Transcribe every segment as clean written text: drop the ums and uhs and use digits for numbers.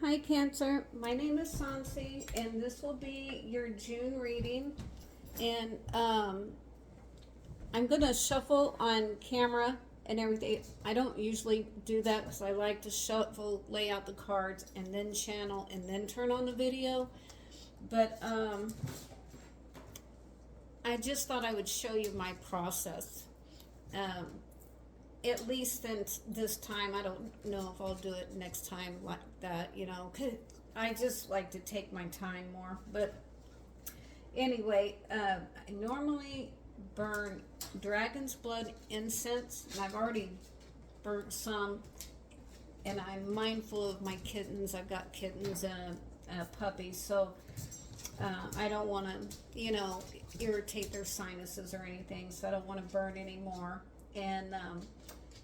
Hi Cancer, my name is Sansi and this will be your June reading, and I'm gonna shuffle on camera and everything. I don't usually do that because I like to shuffle, lay out the cards and then channel and then turn on the video, but I just thought I would show you my process. Um, at least since this time, I don't know if I'll do it next time like that, 'cause I just like to take my time more. But anyway, I normally burn dragon's blood incense, and I've already burnt some, and I'm mindful of my kittens. I've got kittens and a puppy, so I don't want to, irritate their sinuses or anything, so I don't want to burn anymore. And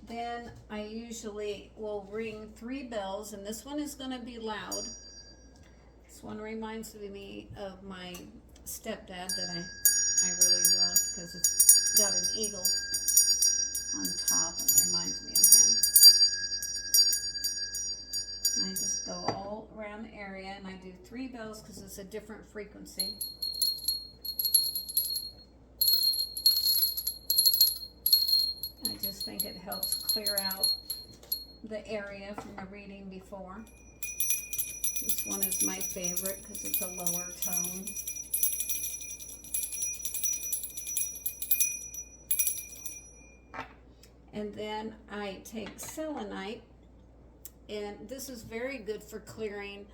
then I usually will ring 3 bells, and this one is going to be loud. This one reminds me of my stepdad that I really love because it's got an eagle on top and it reminds me of him. I just go all around the area and I do 3 bells because it's a different frequency. I just think it helps clear out the area from the reading before. This one is my favorite because it's a lower tone. And then I take selenite, and this is very good for clearing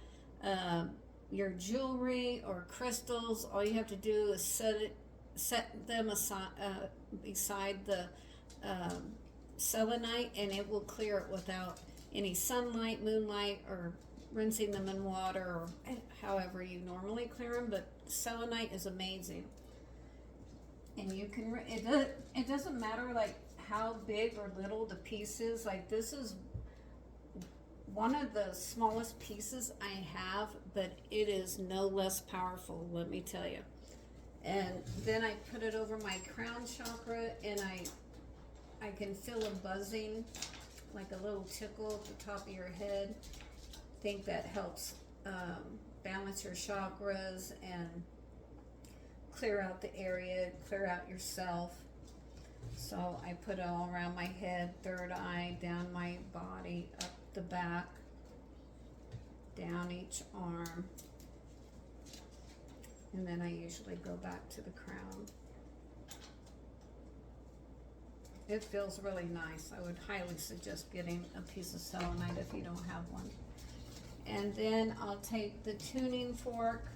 your jewelry or crystals. All you have to do is set them aside, beside the selenite, and it will clear it without any sunlight, moonlight, or rinsing them in water, or however you normally clear them. But selenite is amazing, and you can it doesn't matter like how big or little the piece is. Like, this is one of the smallest pieces I have, but it is no less powerful, let me tell you. And then I put it over my crown chakra, and I can feel a buzzing, like a little tickle at the top of your head. I think that helps balance your chakras and clear out the area, clear out yourself. So I put it all around my head, third eye, down my body, up the back, down each arm, and then I usually go back to the crown. It feels really nice. I would highly suggest getting a piece of selenite if you don't have one. And then I'll take the tuning fork,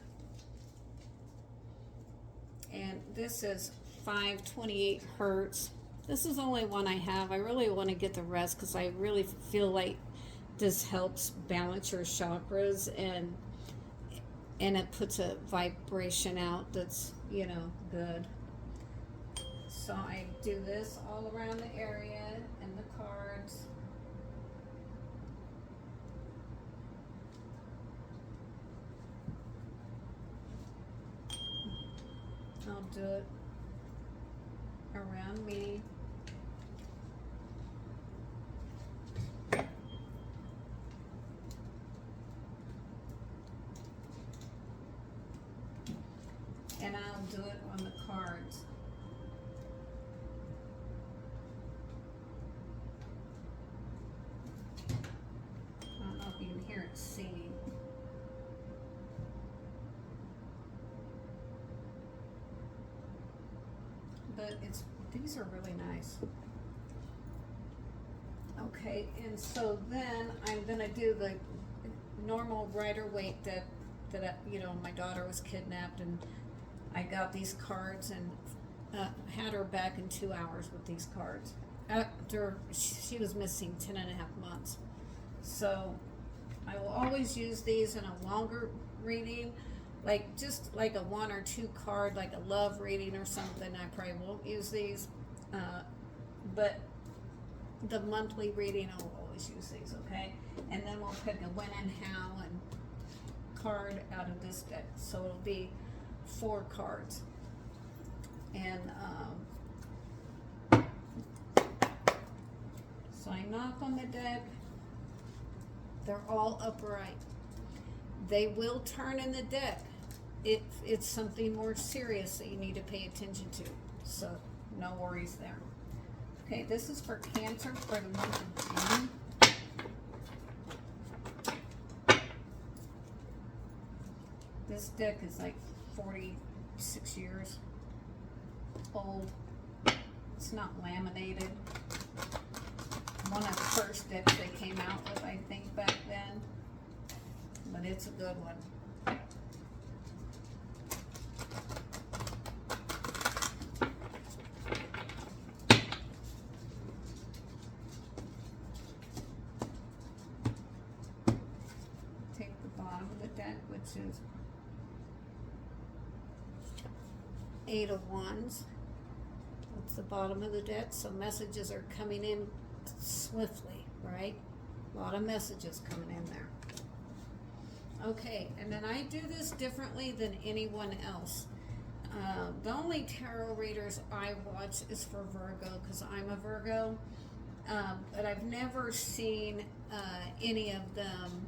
and this is 528 hertz. This is the only one I have. I really want to get the rest because I really feel like this helps balance your chakras, and it puts a vibration out that's, good. So I do this all around the area and the cards. I'll do it around me. And I'll do it on the cards. I don't know if you can hear it singing. But these are really nice. Okay, and so then I'm gonna do the normal Rider-Waite that my daughter was kidnapped, and I got these cards and had her back in 2 hours with these cards after she was missing 10.5 months. So I will always use these in a longer reading, like just like a 1 or 2 card, like a love reading or something. I probably won't use these, but the monthly reading I'll always use these. Okay, and then we'll pick a when and how and card out of this deck, so it'll be 4 cards. And so I knock on the deck. They're all upright. They will turn in the deck. It's something more serious that you need to pay attention to. So no worries there. Okay, this is for Cancer for the month of June. This deck is like 46 years old. It's not laminated. One of the first decks they came out with, I think, back then. But it's a good one. Take the bottom of the deck, which is 8 of Wands. That's the bottom of the deck, so messages are coming in swiftly, right? A lot of messages coming in there. Okay, and then I do this differently than anyone else. The only tarot readers I watch is for Virgo, because I'm a Virgo, but I've never seen any of them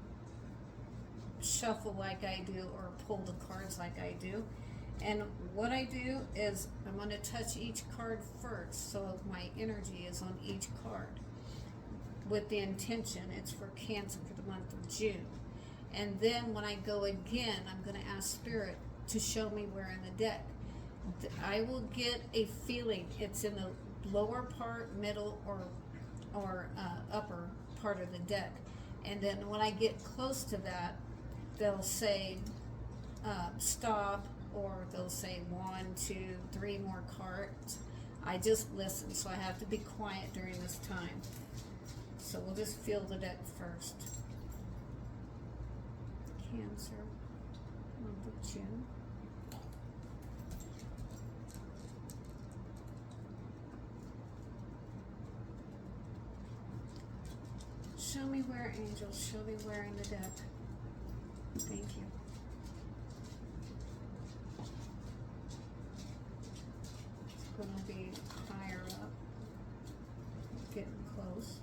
shuffle like I do or pull the cards like I do. And what I do is I'm going to touch each card first, so my energy is on each card with the intention it's for Cancer for the month of June. And then when I go again, I'm going to ask Spirit to show me where in the deck. I will get a feeling it's in the lower part, middle, or upper part of the deck. And then when I get close to that, they'll say stop, or they'll say 1, 2, 3 more cards. I just listen, so I have to be quiet during this time. So we'll just feel the deck first. Cancer, month of June. Show me where, angels. Show me where in the deck. Thank you. It's going to be higher up. Getting close.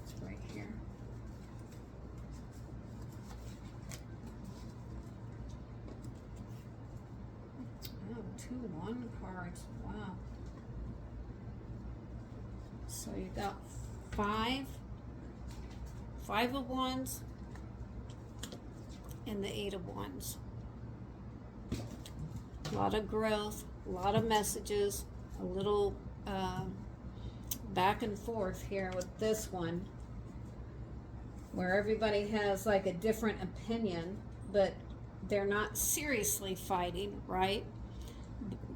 It's right here. Oh, 2 1 cards. Wow. So you got 5 of Wands, and the 8 of Wands. A lot of growth, a lot of messages, a little back and forth here with this one, where everybody has like a different opinion, but they're not seriously fighting, right?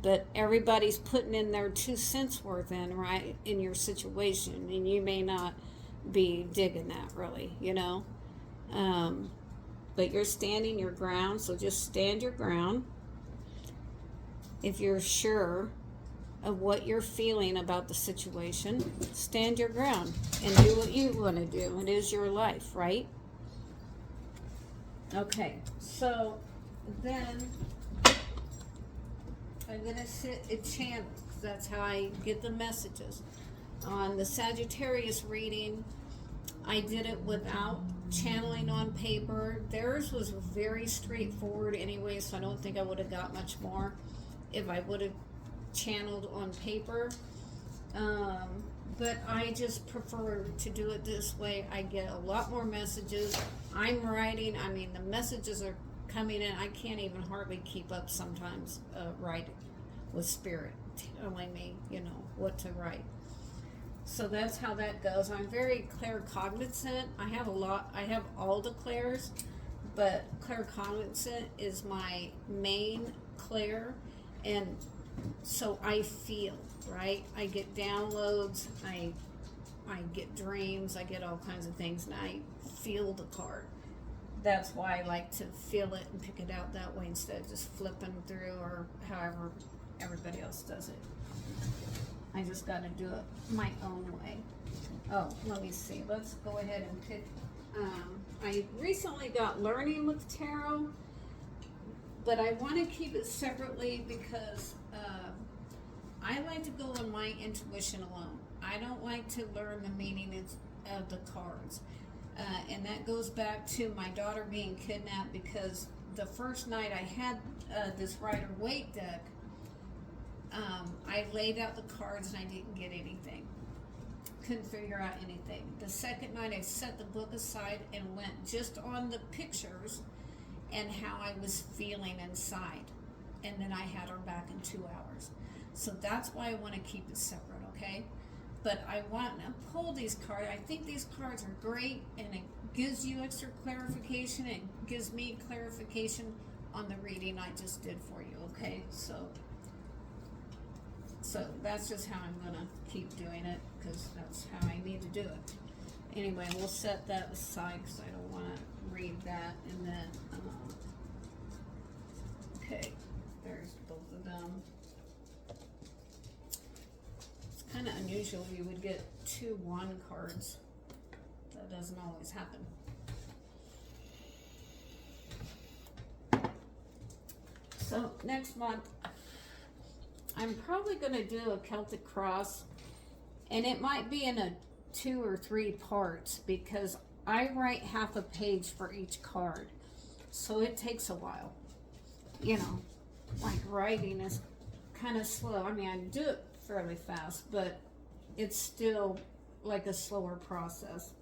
But everybody's putting in their 2 cents worth in, right, in your situation, and you may not be digging that really, you know. But you're standing your ground, so just stand your ground. If you're sure of what you're feeling about the situation, stand your ground and do what you want to do. It is your life, right? Okay, so then I'm going to sit a channel, because that's how I get the messages. On the Sagittarius reading, I did it without channeling on paper. Theirs was very straightforward anyway, so I don't think I would have got much more if I would have channeled on paper. But I just prefer to do it this way. I get a lot more messages. I'm writing, I mean, the messages are coming in. I can't even hardly keep up sometimes writing with Spirit telling me, you know, what to write. So that's how that goes. I'm very claircognizant. I have all the clairs, but claircognizant is my main clair, and so I feel, right? I get downloads, I get dreams, I get all kinds of things, and I feel the card. That's why I like to feel it and pick it out that way instead of just flipping through or however everybody else does it. I just got to do it my own way. Oh, let me see. Let's go ahead and pick. I recently got Learning with Tarot, but I want to keep it separately because I like to go on my intuition alone. I don't like to learn the meaning of the cards. And that goes back to my daughter being kidnapped, because the first night I had this Rider-Waite deck, I laid out the cards and I didn't get anything. Couldn't figure out anything. The second night I set the book aside and went just on the pictures and how I was feeling inside. And then I had her back in 2 hours. So that's why I want to keep it separate, okay? But I want to pull these cards. I think these cards are great, and it gives you extra clarification. It gives me clarification on the reading I just did for you, okay? So that's just how I'm going to keep doing it, because that's how I need to do it. Anyway, we'll set that aside because I don't want to read that. And then, okay, there's both of them. It's kind of unusual you would get 2 1 cards. That doesn't always happen. So next month, I'm probably going to do a Celtic cross, and it might be in a 2 or 3 parts, because I write half a page for each card, so it takes a while. You know, like writing is kind of slow. I mean, I do it fairly fast, but it's still like a slower process.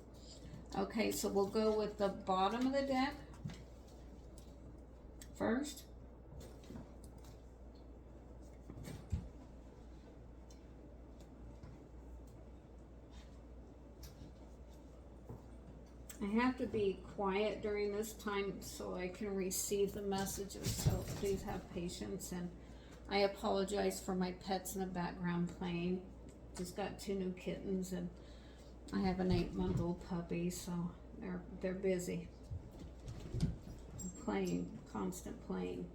Okay, so we'll go with the bottom of the deck first. I have to be quiet during this time so I can receive the messages, so please have patience. And I apologize for my pets in the background playing. Just got 2 new kittens, and I have an 8-month-old puppy, so they're busy playing, constant playing.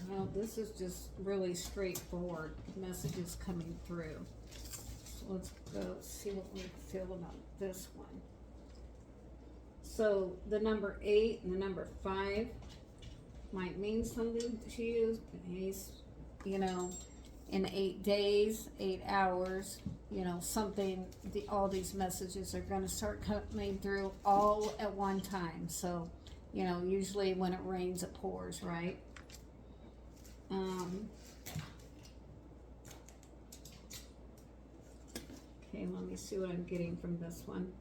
Well, this is just really straightforward messages coming through. So let's go see what we feel about this one. So the number 8 and the number 5 might mean something to you. He's, you know, in 8 days, 8 hours, you know, something, all these messages are going to start coming through all at one time. So You know, usually when it rains, it pours, right? Okay, let me see what I'm getting from this one.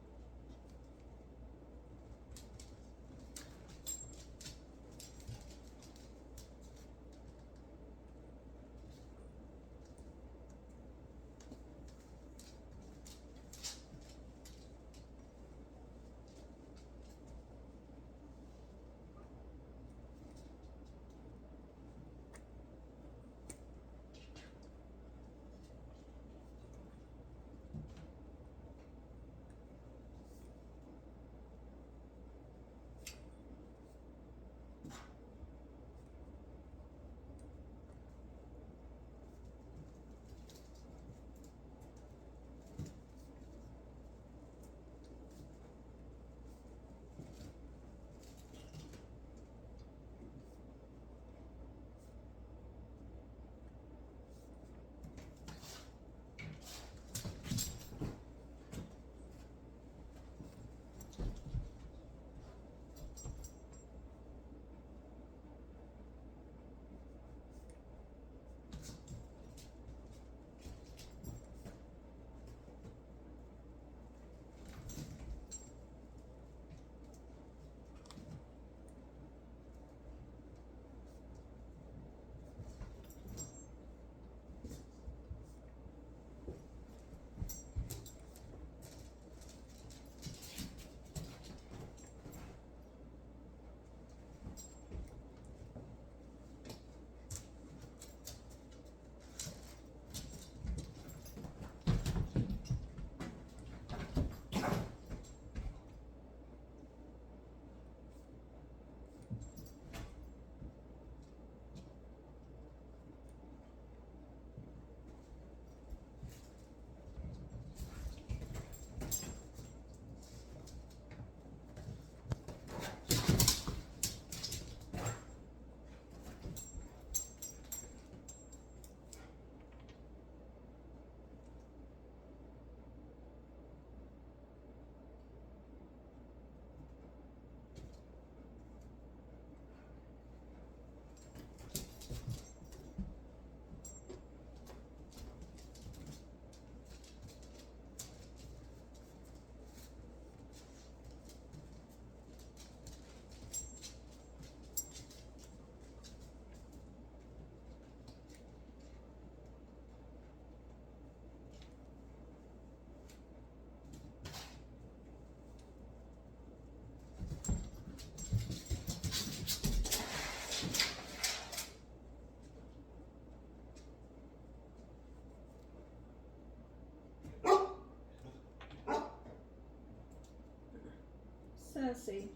Sassy,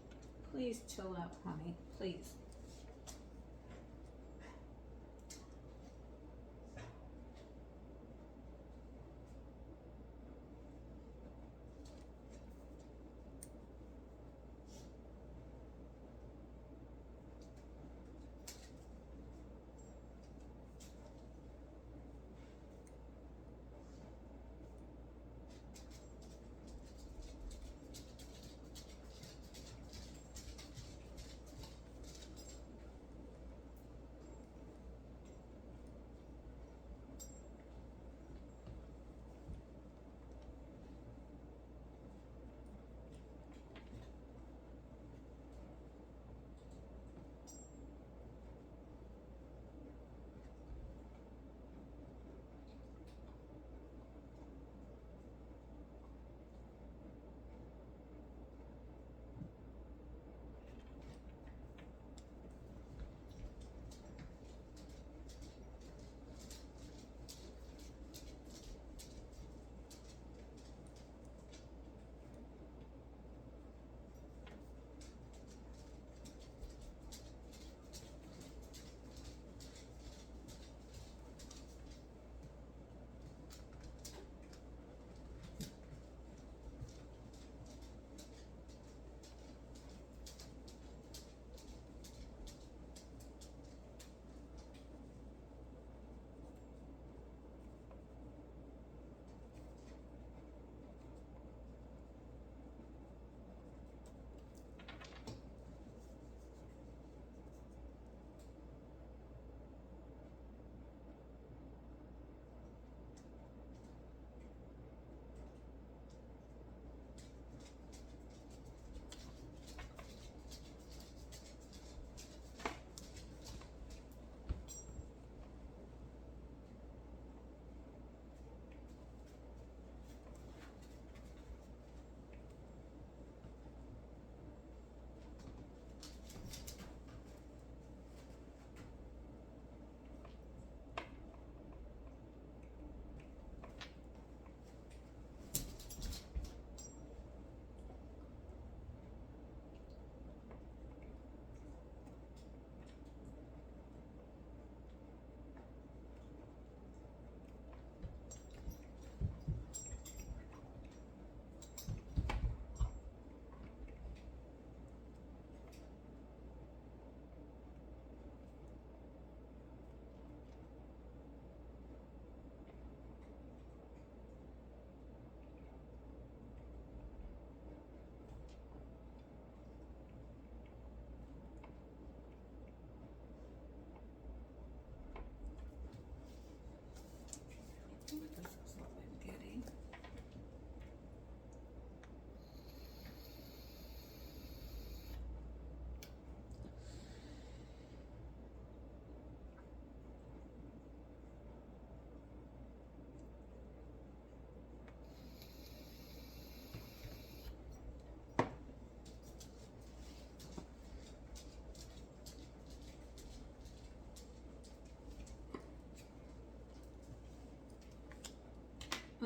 please chill out, honey, please.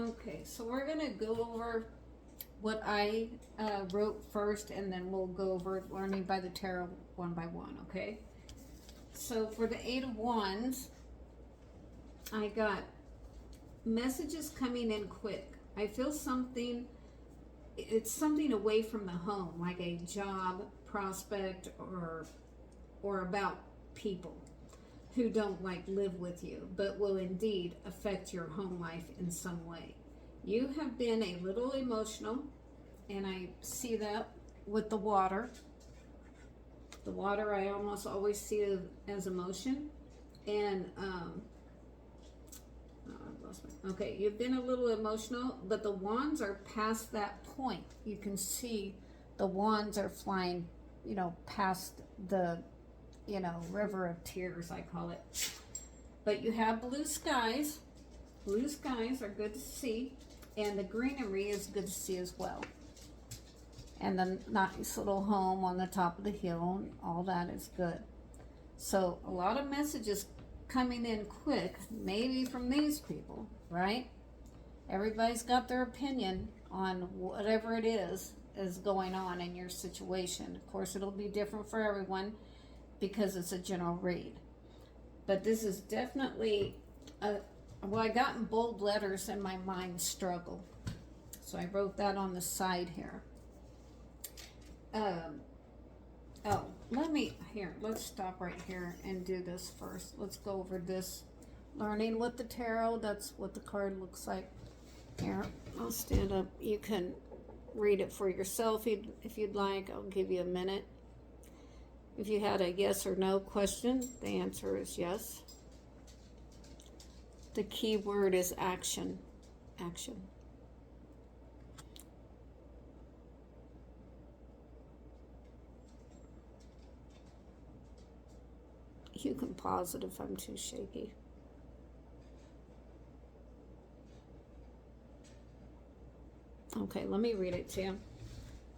Okay, so we're going to go over what I wrote first, and then we'll go over learning by the tarot one by one, okay? So for the Eight of Wands, I got messages coming in quick. I feel something, it's something away from the home, like a job prospect or about people who don't like live with you, but will indeed affect your home life in some way. You have been a little emotional, and I see that with the water. The water I almost always see as emotion. And okay, you've been a little emotional, but the wands are past that point. You can see the wands are flying, past the, river of tears, I call it. But you have blue skies. Blue skies are good to see, and the greenery is good to see as well. And the nice little home on the top of the hill, all that is good. So a lot of messages coming in quick, maybe from these people, right? Everybody's got their opinion on whatever it is going on in your situation. Of course, it'll be different for everyone because it's a general read. But this is definitely I got in bold letters in my mind, struggle. So I wrote that on the side here. Let's stop right here and do this first. Let's go over this. Learning with the tarot, that's what the card looks like. Here, I'll stand up. You can read it for yourself if you'd like. I'll give you a minute. If you had a yes or no question, the answer is yes. The key word is action. Action. You can pause it if I'm too shaky. Okay, let me read it to you.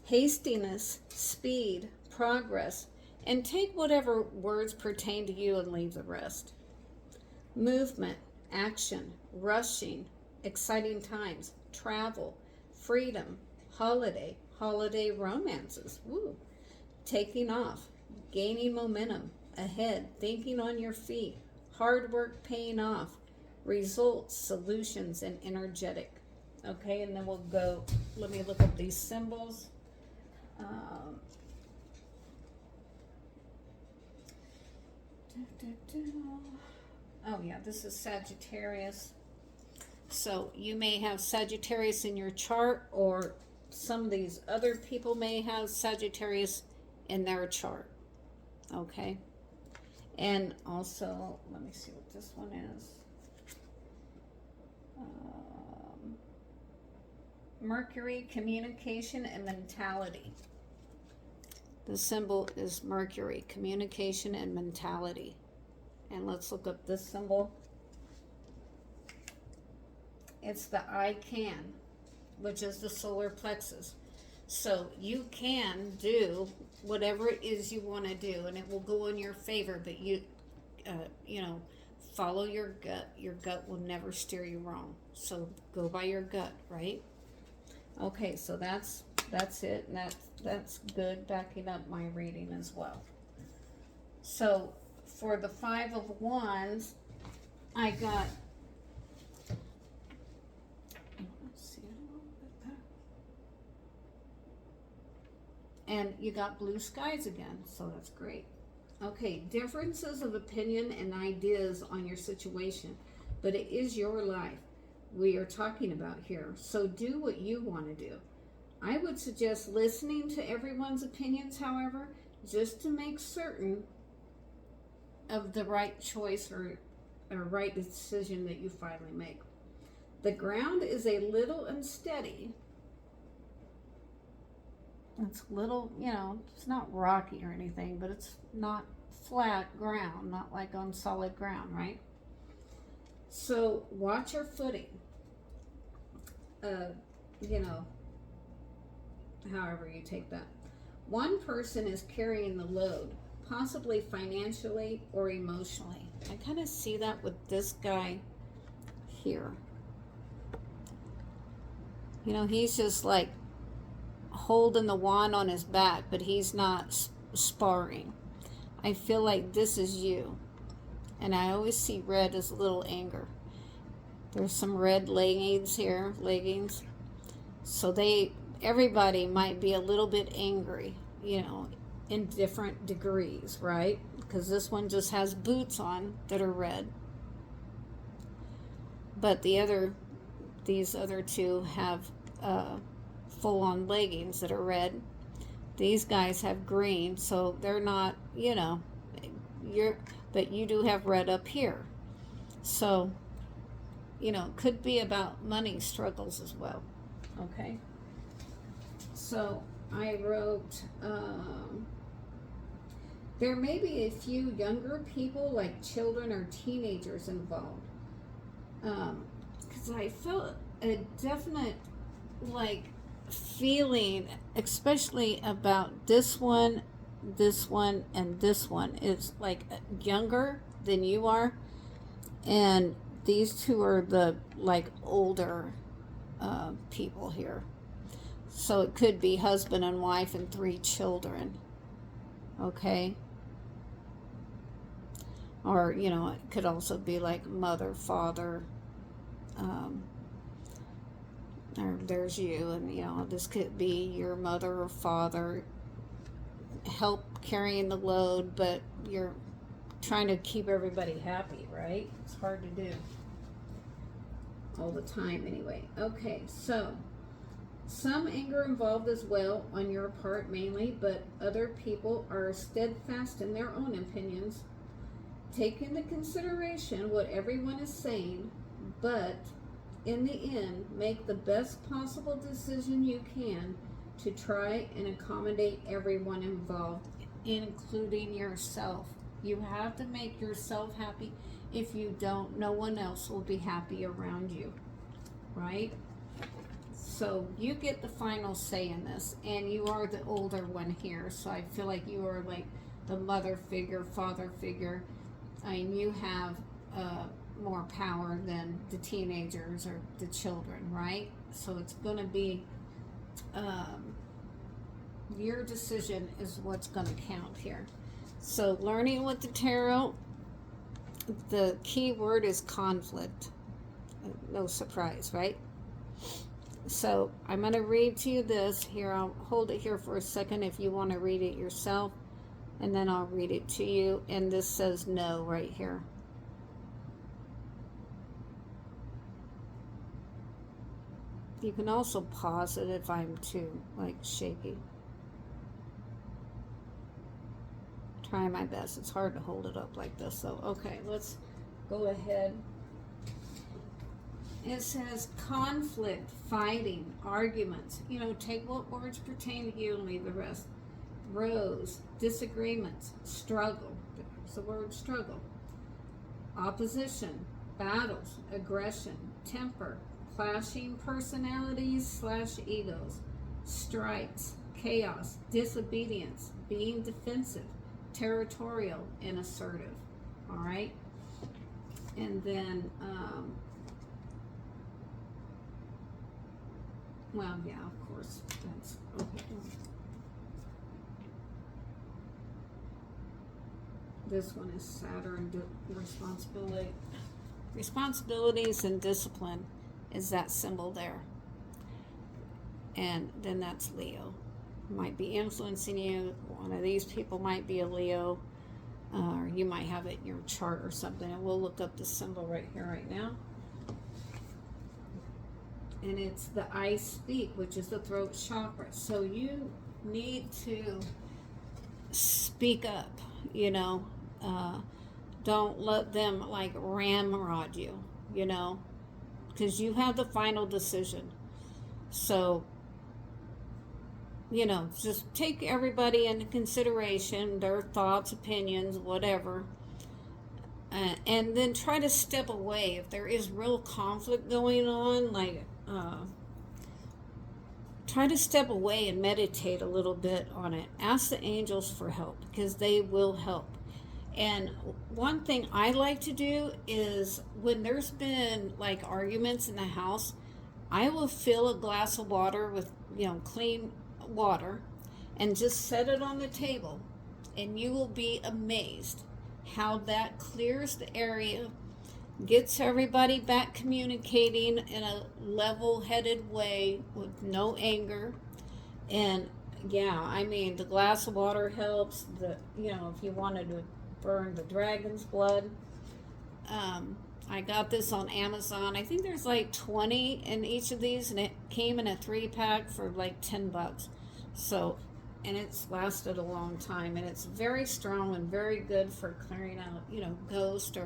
Hastiness, speed, progress, and take whatever words pertain to you and leave the rest. Movement, action, rushing, exciting times, travel, freedom, holiday romances, woo, taking off, gaining momentum, ahead, thinking on your feet, hard work paying off, results, solutions, and energetic. Okay, and then we'll go, let me look up these symbols. Oh yeah, this is Sagittarius. So you may have Sagittarius in your chart, or some of these other people may have Sagittarius in their chart. Okay. And also, let me see what this one is. Mercury, communication and mentality. The symbol is Mercury, communication and mentality. And let's look up this symbol. It's the I can, which is the solar plexus. So you can do whatever it is you want to do, and it will go in your favor, but follow your gut. Your gut will never steer you wrong. So go by your gut, right? Okay, so that's it, and that's good, backing up my reading as well. So for the Five of Wands, I got, let's see it a little bit better. And you got blue skies again, so that's great. Okay, differences of opinion and ideas on your situation, but it is your life we are talking about here. So do what you want to do. I would suggest listening to everyone's opinions, however, just to make certain of the right choice or right decision that you finally make. The ground is a little unsteady. It's little, it's not rocky or anything, but it's not flat ground, not like on solid ground, right? So watch your footing. However you take that. One person is carrying the load, possibly financially or emotionally. I kind of see that with this guy here. You know, he's just like holding the wand on his back, but he's not sparring. I feel like this is you. And I always see red as a little anger. There's some red leggings here, leggings. So everybody might be a little bit angry, you know, in different degrees, right? Because this one just has boots on that are red. But these other two have full-on leggings that are red. These guys have green, so they're not, you know, but you do have red up here. So, you know, could be about money struggles as well. Okay. So I wrote, there may be a few younger people, like children or teenagers involved. Because I felt a definite, like, feeling, especially about this one, and this one. It's like younger than you are. And these two are the, like, older people here. So it could be husband and wife and 3 children. Okay? Or, you know, it could also be like mother, father, or there's you, and, you know, this could be your mother or father, help carrying the load, but you're trying to keep everybody happy, right? It's hard to do all the time anyway. Okay, so some anger involved as well on your part mainly, but other people are steadfast in their own opinions. Take into consideration what everyone is saying, but in the end, make the best possible decision you can to try and accommodate everyone involved, including yourself. You have to make yourself happy. If you don't, no one else will be happy around you, right? So you get the final say in this, and you are the older one here, so I feel like you are like the mother figure, father figure. I mean, you have more power than the teenagers or the children, right? So it's going to be your decision is what's going to count here. So learning with the tarot, the key word is conflict. No surprise, right? So I'm going to read to you this. Here, I'll hold it here for a second if you want to read it yourself. And then I'll read it to you. And this says no right here. You can also pause it if I'm too, like, shaky. Try my best. It's hard to hold it up like this. So, okay, let's go ahead. It says conflict, fighting, arguments. You know, take what words pertain to you and leave the rest. Rose, disagreements, struggle. There's the word struggle. Opposition, battles, aggression, temper, clashing personalities / egos, strikes, chaos, disobedience, being defensive, territorial, and assertive. All right? And then, well, yeah, of course, that's okay. This one is Saturn, responsibilities and discipline is that symbol there. And then that's Leo. Might be influencing you. One of these people might be a Leo, or you might have it in your chart or something. And we'll look up the symbol right here, right now. And it's the I speak, which is the throat chakra. So you need to speak up, you know. Don't let them, like, ramrod you, you know, because you have the final decision. So, you know, just take everybody into consideration, their thoughts, opinions, whatever, and then try to step away. If there is real conflict going on, like, try to step away and meditate a little bit on it. Ask the angels for help, because they will help. And one thing I like to do is when there's been, like, arguments in the house, I will fill a glass of water with, clean water and just set it on the table, and you will be amazed how that clears the area, gets everybody back communicating in a level-headed way with no anger. And yeah, I mean, the glass of water helps. If you wanted to burn the dragon's blood, I got this on Amazon. I think there's like 20 in each of these, and it came in a 3-pack for like $10. So, and it's lasted a long time, and it's very strong and very good for clearing out, ghost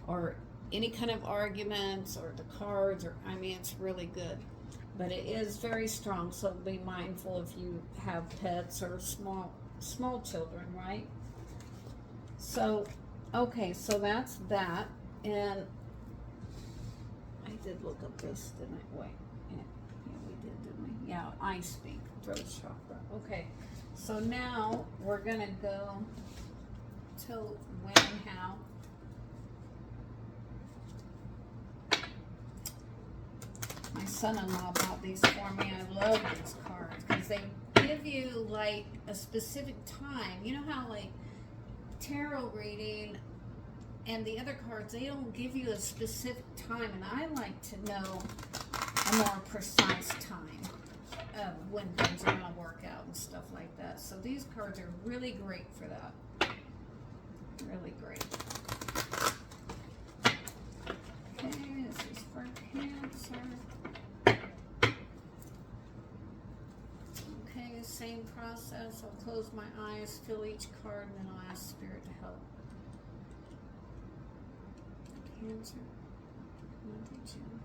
or any kind of arguments or the cards, or I mean, it's really good. But it is very strong, so be mindful if you have pets or small children, right? So, okay, so that's that. And I did look up this, didn't I? Wait, yeah, we did, didn't we? Yeah, I speak, throat chakra. Okay, so now we're gonna go to when and how. My son-in-law bought these for me. I love these cards because they give you like a specific time. You know how like tarot reading and the other cards, they don't give you a specific time, and I like to know a more precise time of when things are going to work out and stuff like that. So these cards are really great for that. Really great. Okay, this is for Cancer. Okay, same process. I'll close my eyes, feel each card, and then I'll ask Spirit to help. Cancer, month of June.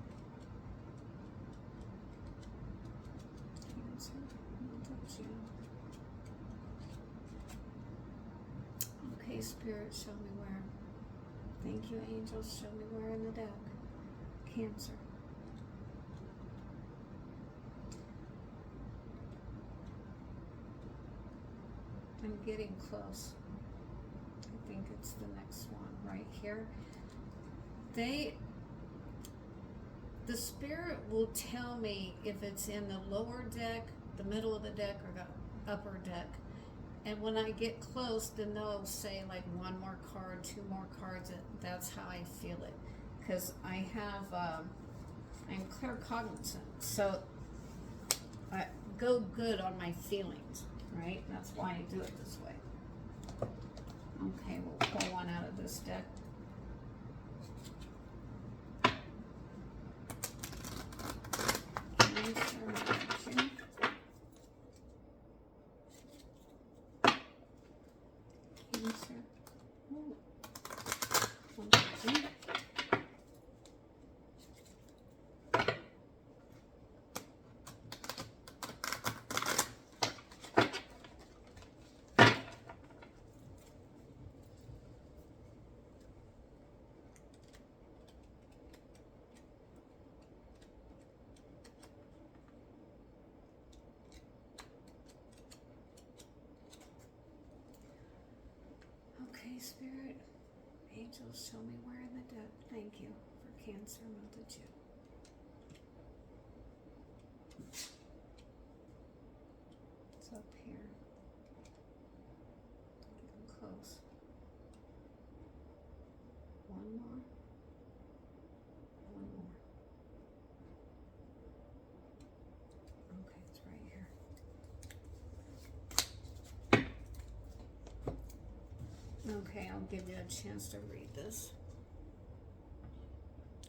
Cancer, month of June. Okay, Spirit, show me where. Thank you, angels. Show me where in the deck. Cancer. I'm getting close. I think it's the next one right here. The Spirit will tell me if it's in the lower deck, the middle of the deck, or the upper deck. And when I get close, then they'll say like one more card, 2 more cards, and that's how I feel it. Because I have, I'm claircognizant, so I go good on my feelings, right? That's why I do it this way. Okay, we'll pull one out of this deck. Spirit, angels, show me where in the deck. Thank you for Cancer, month of June. It's up here. Getting close. One more. One more. Okay, it's right here. Okay, I'll give you a chance to read this.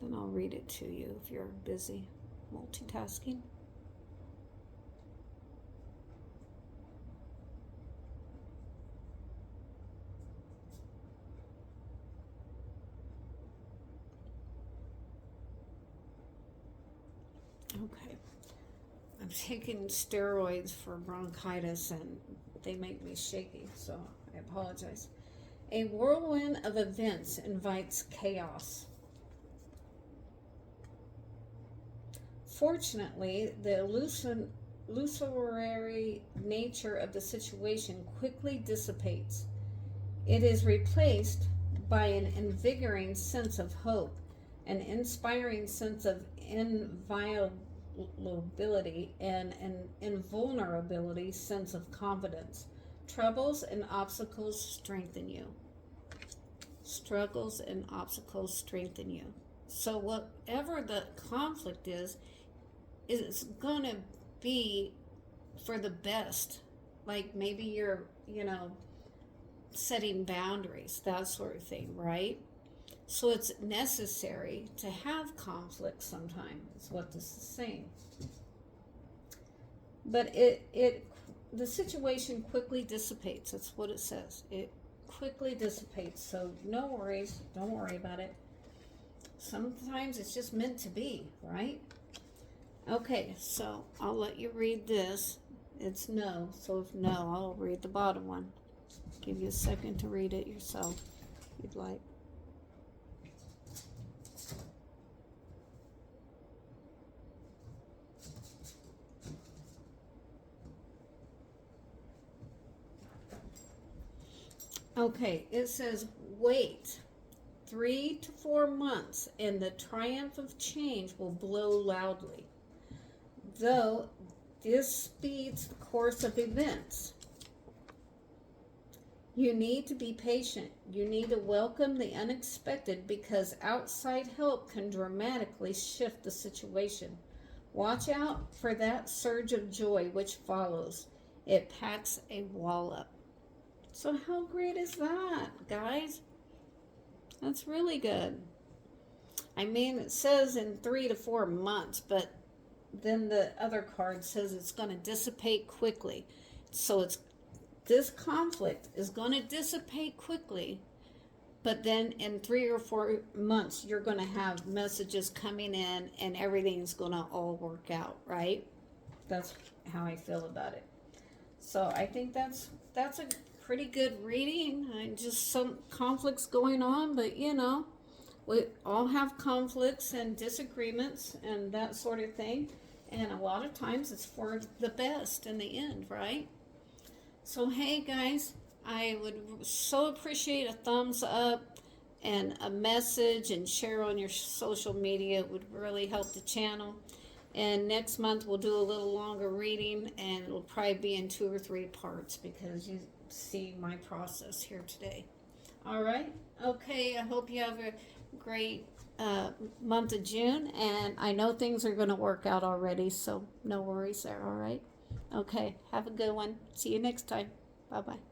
Then I'll read it to you if you're busy multitasking. Okay. I'm taking steroids for bronchitis and they make me shaky, so I apologize. A whirlwind of events invites chaos. Fortunately, the illusory nature of the situation quickly dissipates. It is replaced by an invigorating sense of hope, an inspiring sense of vulnerability and an invulnerability sense of confidence. Troubles and obstacles strengthen you. Struggles and obstacles strengthen you. So whatever the conflict is going to be for the best. Like maybe you're, setting boundaries, that sort of thing, right? So it's necessary to have conflict sometimes, is what this is saying. But the situation quickly dissipates. That's what it says. It quickly dissipates. So no worries. Don't worry about it. Sometimes it's just meant to be, right? Okay, so I'll let you read this. It's no. So if no, I'll read the bottom one. Give you a second to read it yourself, if you'd like. Okay, it says wait 3 to 4 months and the triumph of change will blow loudly. Though this speeds the course of events. You need to be patient. You need to welcome the unexpected because outside help can dramatically shift the situation. Watch out for that surge of joy which follows. It packs a wallop. So how great is that, guys? That's really good. I mean, it says in 3 to 4 months, but then the other card says it's going to dissipate quickly. So this conflict is going to dissipate quickly, but then in 3 or 4 months, you're going to have messages coming in and everything's going to all work out, right? That's how I feel about it. So I think that's a pretty good reading. Just some conflicts going on, but we all have conflicts and disagreements and that sort of thing. And a lot of times it's for the best in the end, right? So hey guys, I would so appreciate a thumbs up and a message and share on your social media. It would really help the channel. And next month we'll do a little longer reading and it'll probably be in 2 or 3 parts because you see my process here today. All right. Okay. I hope you have a great month of June, and I know things are going to work out already, so no worries there. All right. Okay. Have a good one. See you next time. Bye-bye.